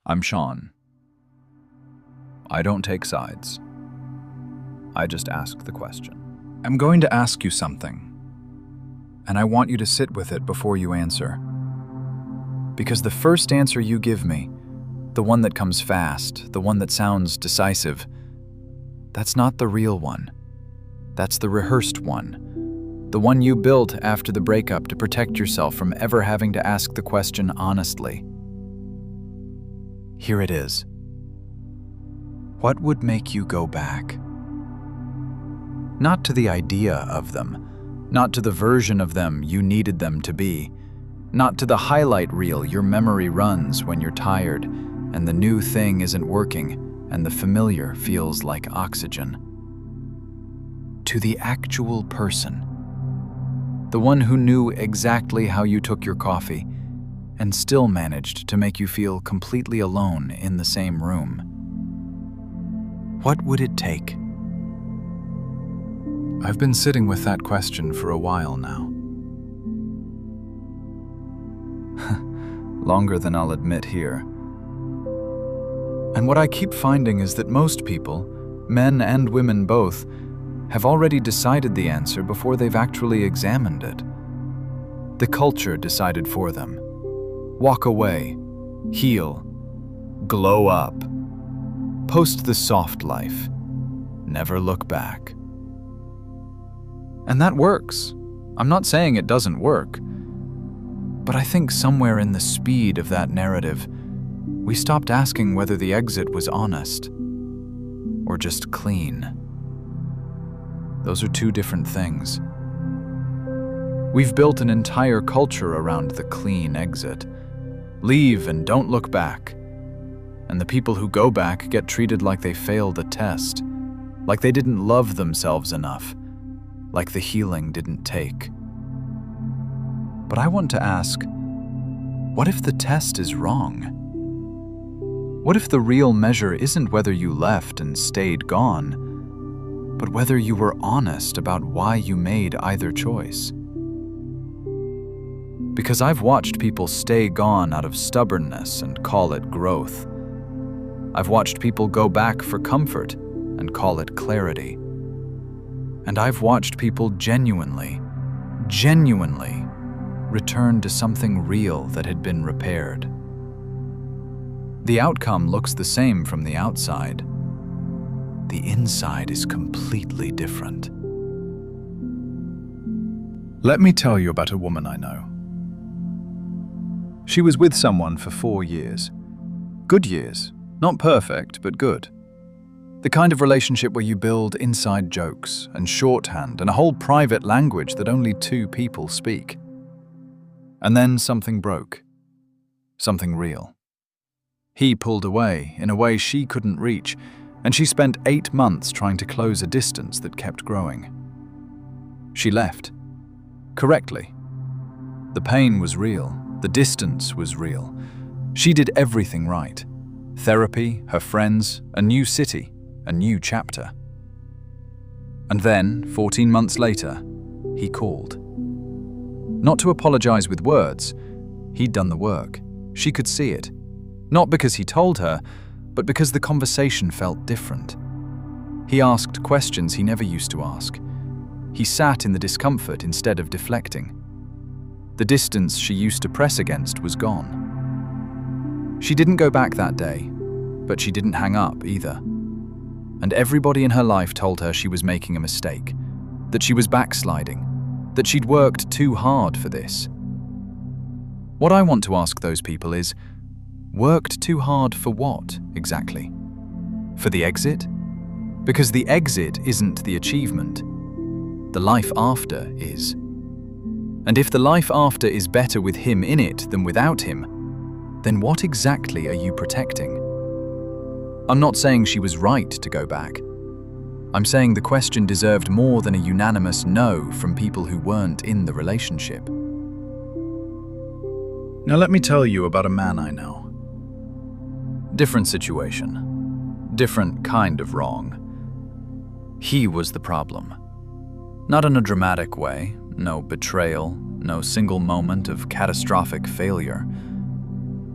I'm Sean. I don't take sides. I just ask the question. I'm going to ask you something, and I want you to sit with it before you answer. Because the first answer you give me, the one that comes fast, the one that sounds decisive, that's not the real one. That's the rehearsed one. The one you built after the breakup to protect yourself from ever having to ask the question honestly. Here it is. What would make you go back? Not to the idea of them, not to the version of them you needed them to be, not to the highlight reel your memory runs when you're tired and the new thing isn't working and the familiar feels like oxygen. To the actual person. The one who knew exactly how you took your coffee and still managed to make you feel completely alone in the same room. What would it take? I've been sitting with that question for a while now. Longer than I'll admit here. And what I keep finding is that most people, men and women both, have already decided the answer before they've actually examined it. The culture decided for them. Walk away, heal, glow up, post the soft life, never look back. And that works. I'm not saying it doesn't work. But I think somewhere in the speed of that narrative, we stopped asking whether the exit was honest or just clean. Those are two different things. We've built an entire culture around the clean exit. Leave and don't look back. And the people who go back get treated like they failed a test, like they didn't love themselves enough, like the healing didn't take. But I want to ask, what if the test is wrong? What if the real measure isn't whether you left and stayed gone, but whether you were honest about why you made either choice? Because I've watched people stay gone out of stubbornness and call it growth. I've watched people go back for comfort and call it clarity. And I've watched people genuinely return to something real that had been repaired. The outcome looks the same from the outside. The inside is completely different. Let me tell you about a woman I know. She was with someone for 4 years. Good years. Not perfect, but good. The kind of relationship where you build inside jokes and shorthand and a whole private language that only 2 people speak. And then something broke. Something real. He pulled away in a way she couldn't reach, and she spent 8 months trying to close a distance that kept growing. She left. Correctly. The pain was real. The distance was real. She did everything right. Therapy, her friends, a new city, a new chapter. And then, 14 months later, he called. Not to apologize with words. He'd done the work. She could see it. Not because he told her, but because the conversation felt different. He asked questions he never used to ask. He sat in the discomfort instead of deflecting. The distance she used to press against was gone. She didn't go back that day, but she didn't hang up either. And everybody in her life told her she was making a mistake, that she was backsliding, that she'd worked too hard for this. What I want to ask those people is, worked too hard for what, exactly? For the exit? Because the exit isn't the achievement. The life after is. And if the life after is better with him in it than without him, then what exactly are you protecting? I'm not saying she was right to go back. I'm saying the question deserved more than a unanimous no from people who weren't in the relationship. Now let me tell you about a man I know. Different situation. Different kind of wrong. He was the problem. Not in a dramatic way, no betrayal, no single moment of catastrophic failure.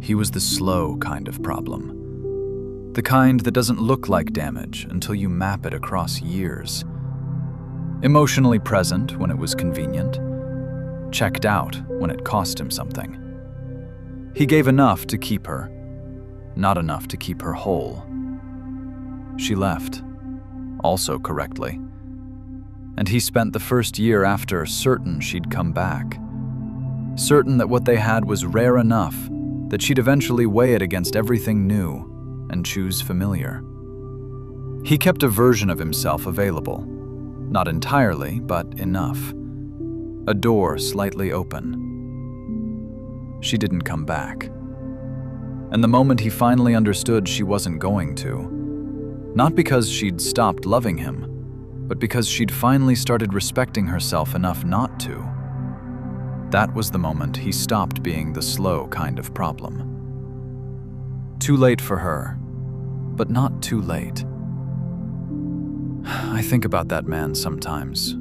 He was the slow kind of problem. The kind that doesn't look like damage until you map it across years. Emotionally present when it was convenient. Checked out when it cost him something. He gave enough to keep her, not enough to keep her whole. She left, also correctly. And he spent the first year after certain she'd come back. Certain that what they had was rare enough that she'd eventually weigh it against everything new and choose familiar. He kept a version of himself available. Not entirely, but enough. A door slightly open. She didn't come back. And the moment he finally understood she wasn't going to, not because she'd stopped loving him, but because she'd finally started respecting herself enough not to, that was the moment he stopped being the slow kind of problem. Too late for her, but not too late. I think about that man sometimes.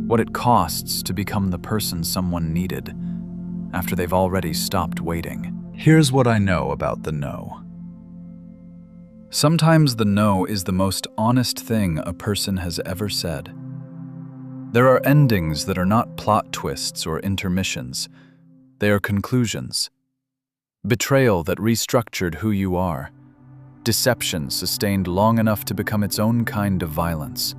What it costs to become the person someone needed after they've already stopped waiting. Here's what I know about the no. Sometimes the no is the most honest thing a person has ever said. There are endings that are not plot twists or intermissions. They are conclusions. Betrayal that restructured who you are. Deception sustained long enough to become its own kind of violence.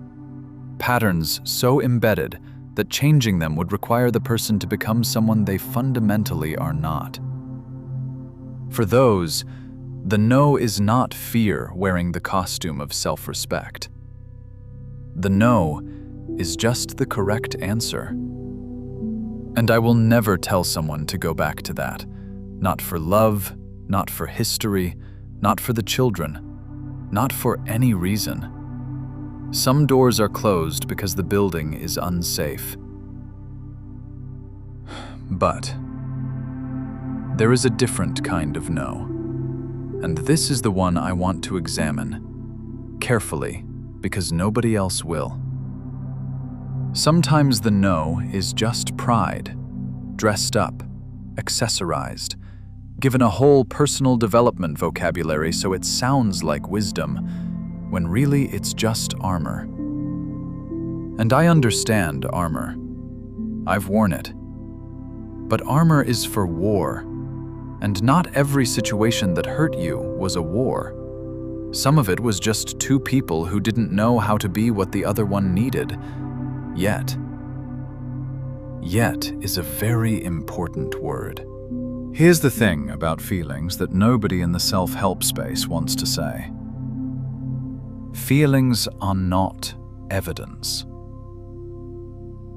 Patterns so embedded that changing them would require the person to become someone they fundamentally are not. For those, the no is not fear wearing the costume of self-respect. The no is just the correct answer. And I will never tell someone to go back to that. Not for love, not for history, not for the children, not for any reason. Some doors are closed because the building is unsafe. But there is a different kind of no, and this is the one I want to examine carefully because nobody else will. Sometimes the no is just pride, dressed up, accessorized, given a whole personal development vocabulary so it sounds like wisdom, when really it's just armor. And I understand armor. I've worn it. But armor is for war, and not every situation that hurt you was a war. Some of it was just two people who didn't know how to be what the other one needed, yet. Yet is a very important word. Here's the thing about feelings that nobody in the self-help space wants to say. Feelings are not evidence.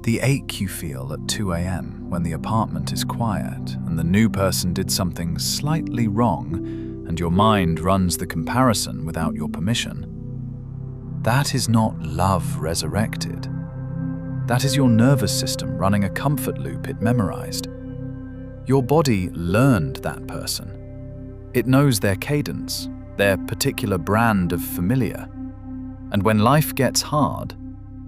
The ache you feel at 2 a.m. when the apartment is quiet and the new person did something slightly wrong and your mind runs the comparison without your permission, that is not love resurrected. That is your nervous system running a comfort loop it memorized. Your body learned that person. It knows their cadence, their particular brand of familiar. And when life gets hard,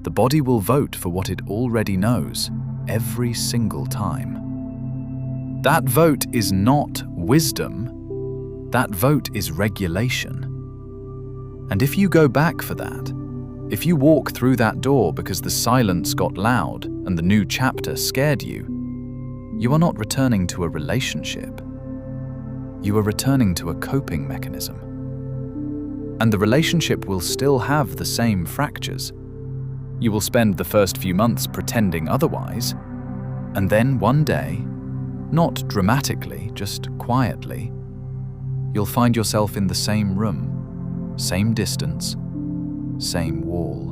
the body will vote for what it already knows every single time. That vote is not wisdom. That vote is regulation. And if you go back for that, if you walk through that door because the silence got loud and the new chapter scared you, you are not returning to a relationship. You are returning to a coping mechanism. And the relationship will still have the same fractures. You will spend the first few months pretending otherwise, and then one day, not dramatically, just quietly, you'll find yourself in the same room, same distance, same wall.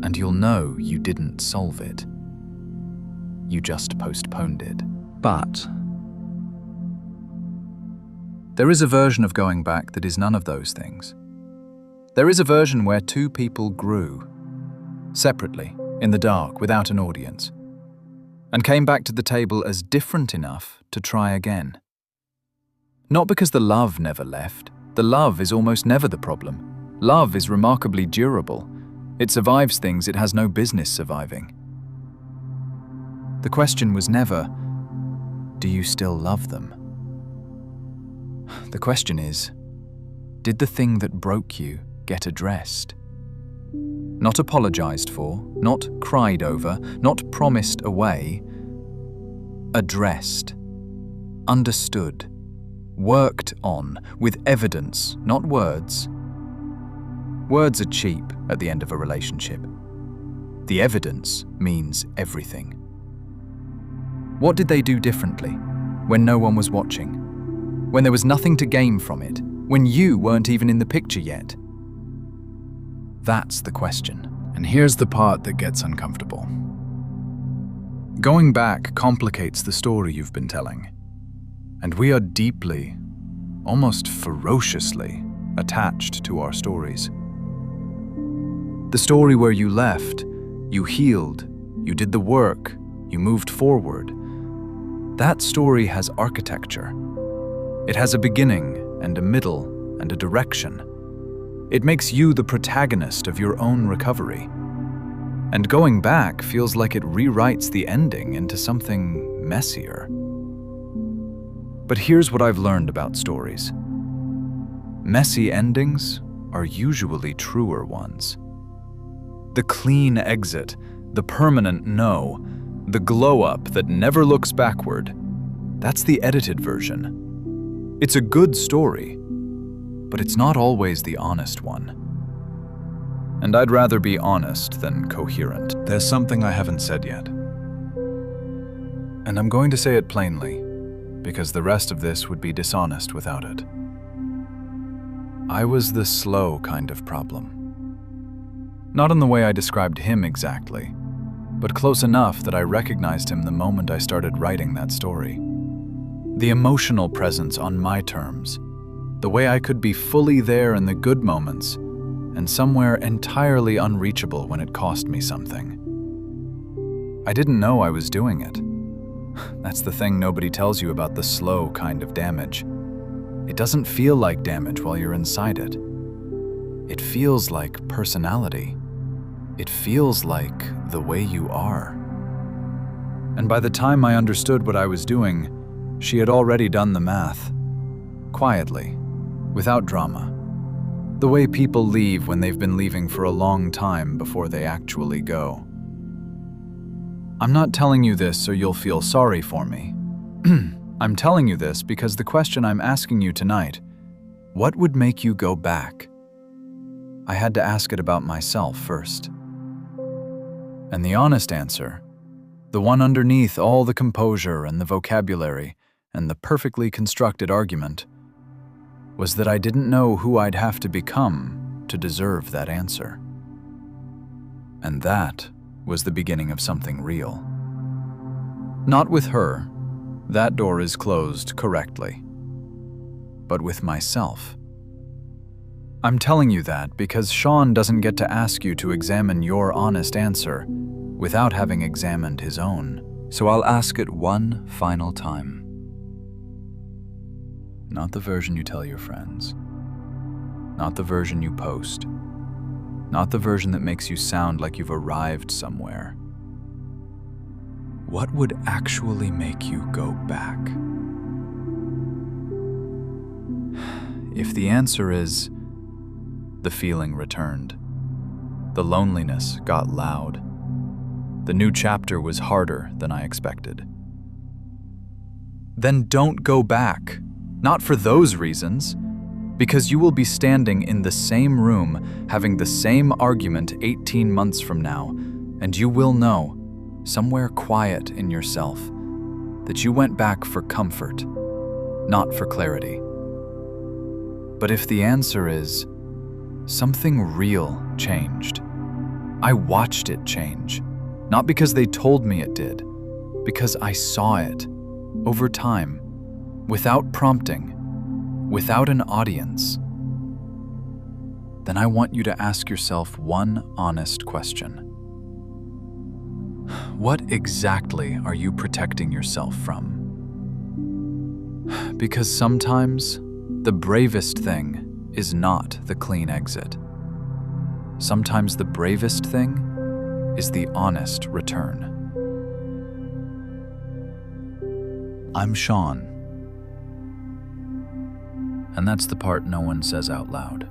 And you'll know you didn't solve it. You just postponed it. But there is a version of going back that is none of those things. There is a version where two people grew, separately, in the dark, without an audience, and came back to the table as different enough to try again. Not because the love never left. The love is almost never the problem. Love is remarkably durable. It survives things it has no business surviving. The question was never, do you still love them? The question is, did the thing that broke you get addressed? Not apologized for, not cried over, not promised away. Addressed, understood, worked on, with evidence, not words. Words are cheap at the end of a relationship. The evidence means everything. What did they do differently when no one was watching? When there was nothing to gain from it? When you weren't even in the picture yet? That's the question. And here's the part that gets uncomfortable. Going back complicates the story you've been telling. And we are deeply, almost ferociously, attached to our stories. The story where you left, you healed, you did the work, you moved forward. That story has architecture. It has a beginning and a middle and a direction. It makes you the protagonist of your own recovery. And going back feels like it rewrites the ending into something messier. But here's what I've learned about stories. Messy endings are usually truer ones. The clean exit, the permanent no, the glow-up that never looks backward, that's the edited version. It's a good story, but it's not always the honest one. And I'd rather be honest than coherent. There's something I haven't said yet. And I'm going to say it plainly, because the rest of this would be dishonest without it. I was the slow kind of problem. Not in the way I described him exactly, but close enough that I recognized him the moment I started writing that story. The emotional presence on my terms, the way I could be fully there in the good moments, and somewhere entirely unreachable when it cost me something. I didn't know I was doing it. That's the thing nobody tells you about the slow kind of damage. It doesn't feel like damage while you're inside it. It feels like personality. It feels like the way you are. And by the time I understood what I was doing, she had already done the math. Quietly, without drama. The way people leave when they've been leaving for a long time before they actually go. I'm not telling you this so you'll feel sorry for me. I'm telling you this because the question I'm asking you tonight, what would make you go back? I had to ask it about myself first. And the honest answer, the one underneath all the composure and the vocabulary and the perfectly constructed argument, was that I didn't know who I'd have to become to deserve that answer. And that was the beginning of something real. Not with her, that door is closed correctly, but with myself. I'm telling you that because Sean doesn't get to ask you to examine your honest answer without having examined his own. So I'll ask it one final time. Not the version you tell your friends. Not the version you post. Not the version that makes you sound like you've arrived somewhere. What would actually make you go back? If the answer is, the feeling returned. The loneliness got loud. The new chapter was harder than I expected. Then don't go back. Not for those reasons. Because you will be standing in the same room, having the same argument 18 months from now, and you will know, somewhere quiet in yourself, that you went back for comfort, not for clarity. But if the answer is, something real changed. I watched it change, not because they told me it did, because I saw it, over time, without prompting, without an audience. Then I want you to ask yourself one honest question. What exactly are you protecting yourself from? Because sometimes the bravest thing is not the clean exit. Sometimes the bravest thing is the honest return. I'm Sean. And that's the part no one says out loud.